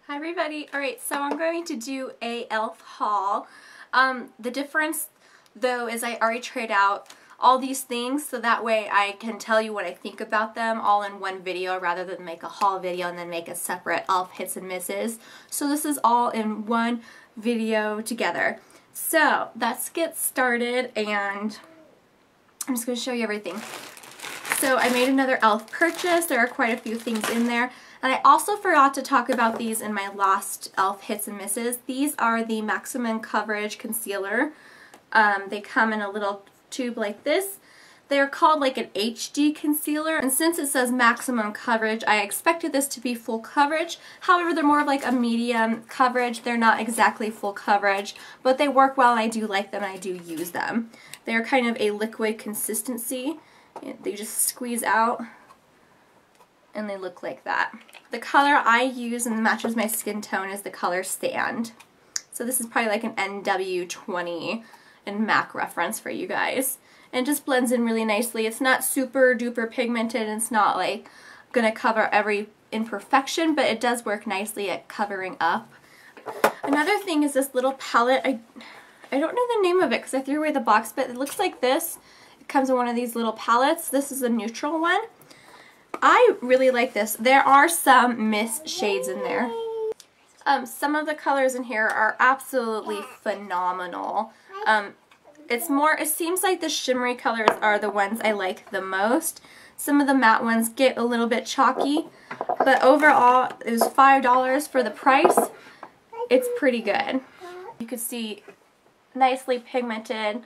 Hi everybody. Alright, so I'm going to do a e.l.f. haul. The difference though is I already tried out all these things so that way I can tell you what I think about them all in one video rather than make a haul video and then make a separate e.l.f. hits and misses. So this is all in one video together. So let's get started and I'm just going to show you everything. So I made another e.l.f. purchase. There are quite a few things in there. And I also forgot to talk about these in my last e.l.f. hits and misses. These are the Maximum Coverage Concealer. They come in a little tube like this. They're called like an HD concealer, and since it says maximum coverage, I expected this to be full coverage. However, they're more of like a medium coverage. They're not exactly full coverage, but they work well and I do like them and I do use them. They're kind of a liquid consistency. They just squeeze out and they look like that. The color I use and matches my skin tone is the color Sand. So this is probably like an NW20 in MAC reference for you guys. And it just blends in really nicely. It's not super duper pigmented and it's not like gonna cover every imperfection, but it does work nicely at covering up. Another thing is this little palette. I don't know the name of it because I threw away the box, but it looks like this. It comes in one of these little palettes. This is a neutral one. I really like this. There are some mist shades in there. Some of the colors in here are absolutely phenomenal. It seems like the shimmery colors are the ones I like the most. Some of the matte ones get a little bit chalky, but overall it was $5 for the price. It's pretty good. You can see nicely pigmented,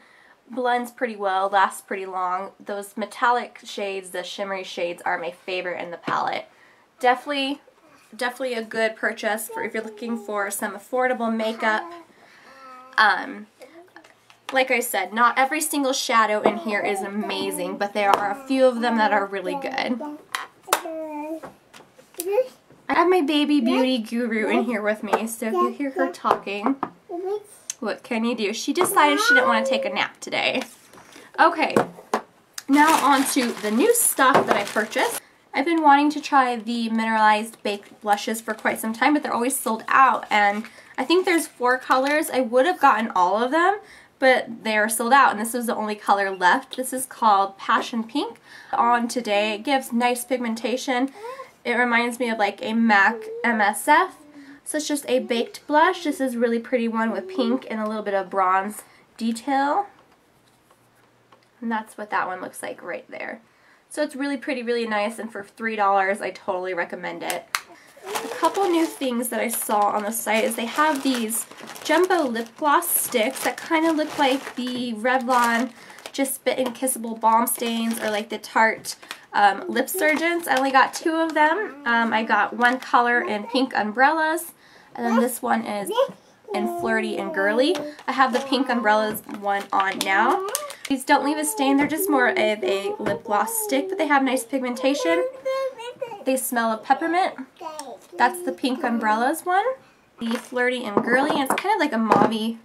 blends pretty well, lasts pretty long. Those metallic shades, the shimmery shades, are my favorite in the palette. Definitely a good purchase for if you're looking for some affordable makeup. Like I said, not every single shadow in here is amazing, but there are a few of them that are really good. I have my baby beauty guru in here with me, so if you hear her talking, what can you do? She decided she didn't want to take a nap today. Okay, now on to the new stuff that I purchased. I've been wanting to try the mineralized baked blushes for quite some time, but they're always sold out, and I think there's 4 colors. I would have gotten all of them, but they are sold out, and this is the only color left. This is called Passion Pink. On today, it gives nice pigmentation. It reminds me of like a MAC MSF. So it's just a baked blush. This is a really pretty one with pink and a little bit of bronze detail. And that's what that one looks like right there. So it's really pretty, really nice, and for $3, I totally recommend it. A couple new things that I saw on the site is they have these jumbo lip gloss sticks that kind of look like the Revlon Just Spit and Kissable Balm Stains or like the Tarte Lip Surgeons. I only got 2 of them. I got one color in Pink Umbrellas, and then this one is in Flirty and Girly. I have the Pink Umbrellas one on now. These don't leave a stain. They're just more of a lip gloss stick, but they have nice pigmentation. They smell of peppermint. That's the Pink Umbrellas one. The Flirty and Girly, and it's kind of like a mauve-y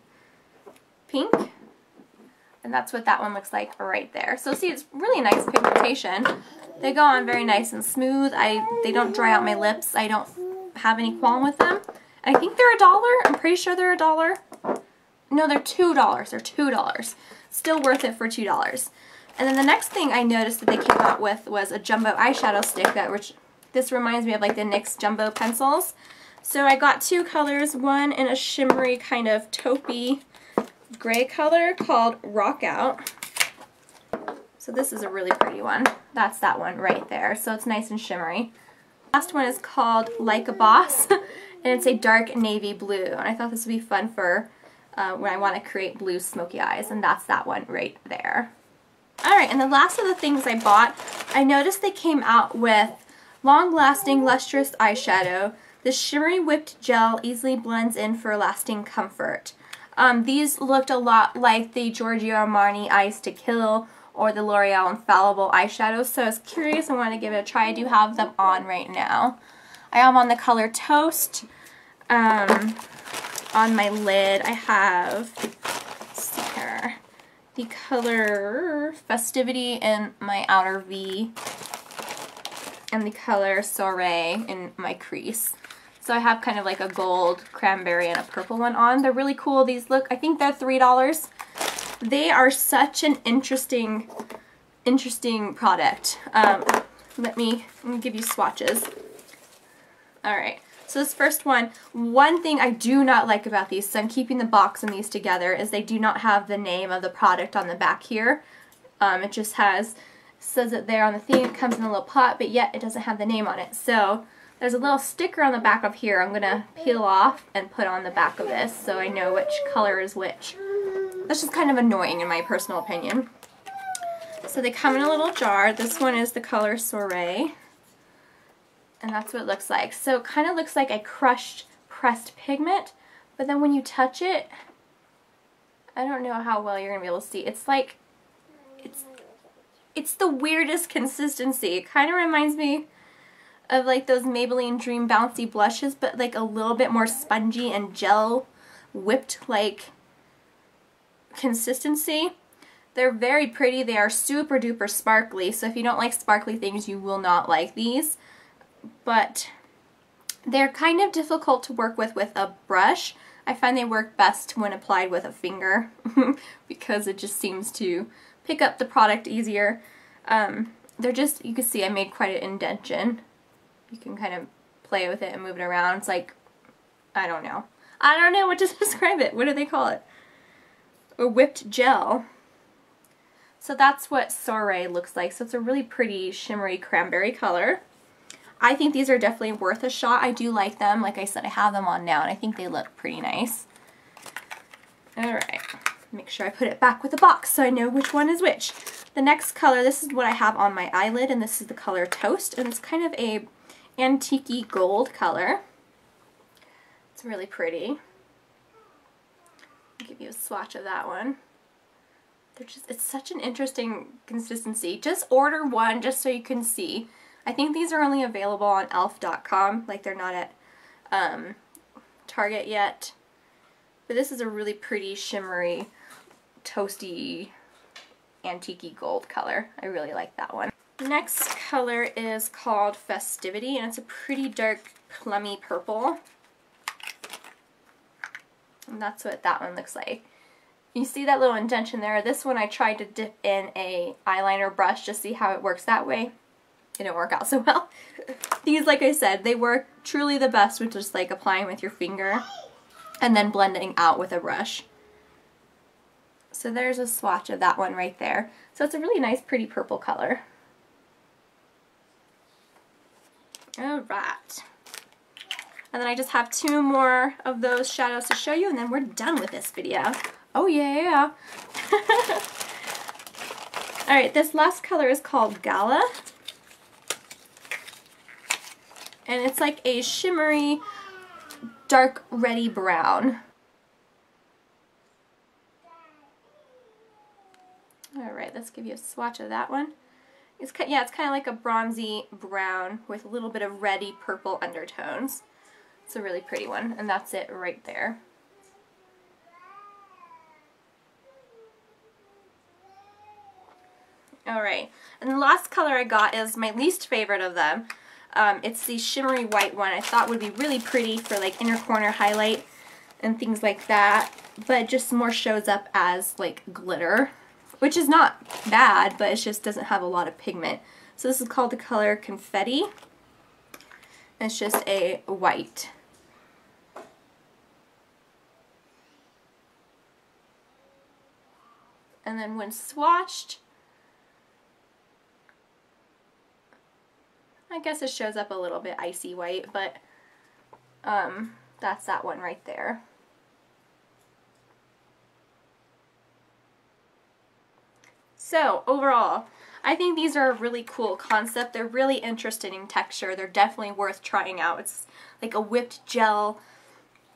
pink. And that's what that one looks like right there. So see, it's really nice pigmentation. They go on very nice and smooth. They don't dry out my lips. I don't have any qualm with them. And I think they're $1. I'm pretty sure they're $1. No, they're $2. They're $2. Still worth it for $2. And then the next thing I noticed that they came out with was a jumbo eyeshadow stick this reminds me of like the NYX jumbo pencils. So I got 2 colors, one in a shimmery kind of taupey gray color called Rock Out. So this is a really pretty one. That's that one right there. So it's nice and shimmery. Last one is called Like a Boss, and it's a dark navy blue. And I thought this would be fun for when I want to create blue smoky eyes, and that's that one right there. Alright, and the last of the things I bought, I noticed they came out with long-lasting lustrous eyeshadow. The shimmery whipped gel easily blends in for lasting comfort. These looked a lot like the Giorgio Armani Eyes to Kill or the L'Oreal Infallible eyeshadows, so I was curious and wanted to give it a try. I do have them on right now. I am on the color Toast. On my lid, I have, let's see here, the color Festivity in my outer V, and the color Soiree in my crease. So I have kind of like a gold, cranberry, and a purple one on. They're really cool. These look, I think they're $3. They are such an interesting product. Let me give you swatches. Alright, so this first one thing I do not like about these, so I'm keeping the box and these together, is they do not have the name of the product on the back here. It just says it there on the thing. It comes in a little pot, but yet it doesn't have the name on it. So there's a little sticker on the back of here I'm going to peel off and put on the back of this so I know which color is which. That's just kind of annoying in my personal opinion. So they come in a little jar. This one is the color Soiree. And that's what it looks like. So it kind of looks like a crushed pressed pigment, but then when you touch it, I don't know how well you're going to be able to see. It's like, it's the weirdest consistency. It kind of reminds me of like those Maybelline Dream Bouncy blushes, but like a little bit more spongy and gel whipped like consistency. They're very pretty. They are super duper sparkly, so if you don't like sparkly things, you will not like these. But they're kind of difficult to work with a brush. I find they work best when applied with a finger because it just seems to pick up the product easier. They're just, you can see I made quite an indentation. You can kind of play with it and move it around. It's like, I don't know what to describe it. What do they call it? A whipped gel. So that's what Soiree looks like. So it's a really pretty shimmery cranberry color. I think these are definitely worth a shot. I do like them. Like I said, I have them on now, and I think they look pretty nice. Alright, make sure I put it back with the box so I know which one is which. The next color, this is what I have on my eyelid, and this is the color Toast, and it's kind of a antique-y gold color. It's really pretty. I'll give you a swatch of that one. It's such an interesting consistency. Just order one just so you can see. I think these are only available on elf.com, like they're not at Target yet. But this is a really pretty, shimmery, toasty, antique-y gold color. I really like that one. The next color is called Festivity, and it's a pretty dark, plummy purple. And that's what that one looks like. You see that little indentation there? This one I tried to dip in a eyeliner brush to see how it works that way. It didn't work out so well. These, like I said, they work truly the best with just like applying with your finger and then blending out with a brush. So there's a swatch of that one right there. So it's a really nice, pretty purple color. Alright. And then I just have 2 more of those shadows to show you, and then we're done with this video. Oh yeah! Alright, this last color is called Gala. And it's like a shimmery, dark, reddy brown. Alright, let's give you a swatch of that one. It's kind of like a bronzy brown with a little bit of reddy purple undertones. It's a really pretty one, and that's it right there. Alright, and the last color I got is my least favorite of them. It's the shimmery white one. I thought would be really pretty for like inner corner highlight and things like that, but it just more shows up as like glitter, which is not bad, but it just doesn't have a lot of pigment. So this is called the color Confetti. And it's just a white. And then when swatched, I guess it shows up a little bit icy white, but that's that one right there. So overall, I think these are a really cool concept. They're really interesting in texture. They're definitely worth trying out. It's like a whipped gel,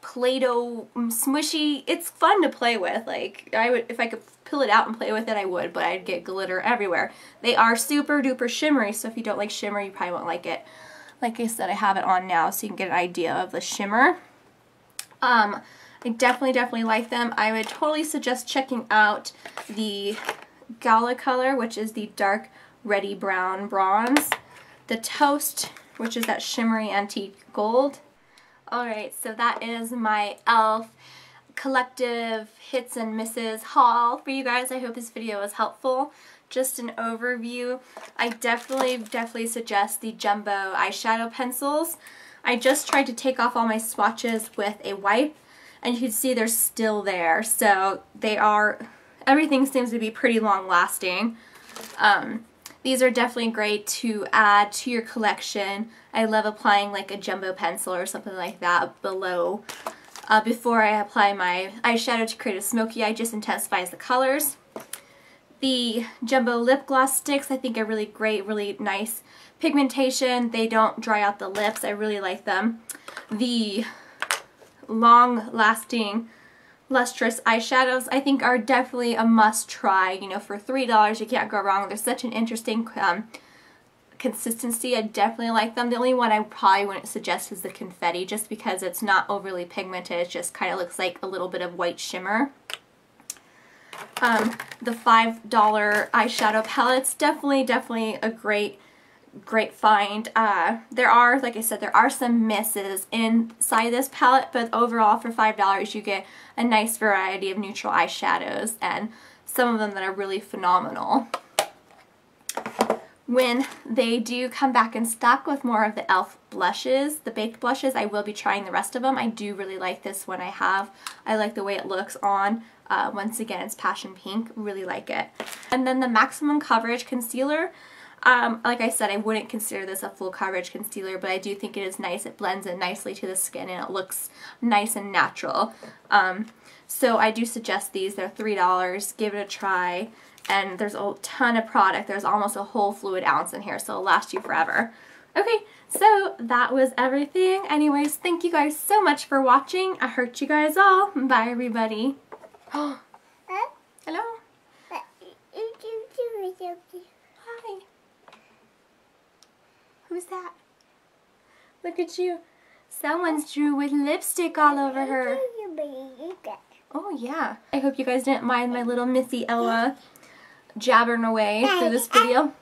Play-Doh, smushy. It's fun to play with. Like, I would, if I could peel it out and play with it, I would, but I'd get glitter everywhere. They are super duper shimmery, so if you don't like shimmer, you probably won't like it. Like I said, I have it on now so you can get an idea of the shimmer. I definitely like them. I would totally suggest checking out the Gala color, which is the dark reddy brown bronze. The Toast, which is that shimmery antique gold. Alright, so that is my e.l.f. collective hits and misses haul for you guys. I hope this video was helpful. Just an overview. I definitely suggest the jumbo eyeshadow pencils. I just tried to take off all my swatches with a wipe, and you can see they're still there. So they are, everything seems to be pretty long lasting. These are definitely great to add to your collection. I love applying like a jumbo pencil or something like that below. Before I apply my eyeshadow to create a smoky eye, just intensifies the colors. The jumbo lip gloss sticks I think are really great, really nice pigmentation. They don't dry out the lips. I really like them. The long-lasting Lustrous eyeshadows I think are definitely a must try. You know, for $3 you can't go wrong. They're such an interesting consistency. I definitely like them. The only one I probably wouldn't suggest is the confetti, just because it's not overly pigmented. It just kind of looks like a little bit of white shimmer. The $5 eyeshadow palettes, definitely a great find. There are, like I said, there are some misses inside this palette, but overall for $5 you get a nice variety of neutral eyeshadows, and some of them that are really phenomenal. When they do come back in stock with more of the e.l.f. blushes, the baked blushes, I will be trying the rest of them. I do really like this one I have. I like the way it looks on. Once again, it's passion pink. Really like it. And then the maximum coverage concealer. Like I said, I wouldn't consider this a full coverage concealer, but I do think it is nice. It blends in nicely to the skin and it looks nice and natural. So I do suggest these. They're $3. Give it a try. And there's a ton of product. There's almost a whole fluid ounce in here, so it'll last you forever. Okay, so that was everything. Anyways, thank you guys so much for watching. I heard you guys all. Bye, everybody. Hello? Hi. Who's that? Look at you. Someone's drew with lipstick all over her. Oh, yeah. I hope you guys didn't mind my little Missy Ella jabbering away through this video.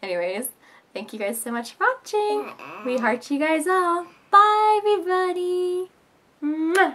Anyways, thank you guys so much for watching. We heart you guys all. Bye, everybody. Mwah.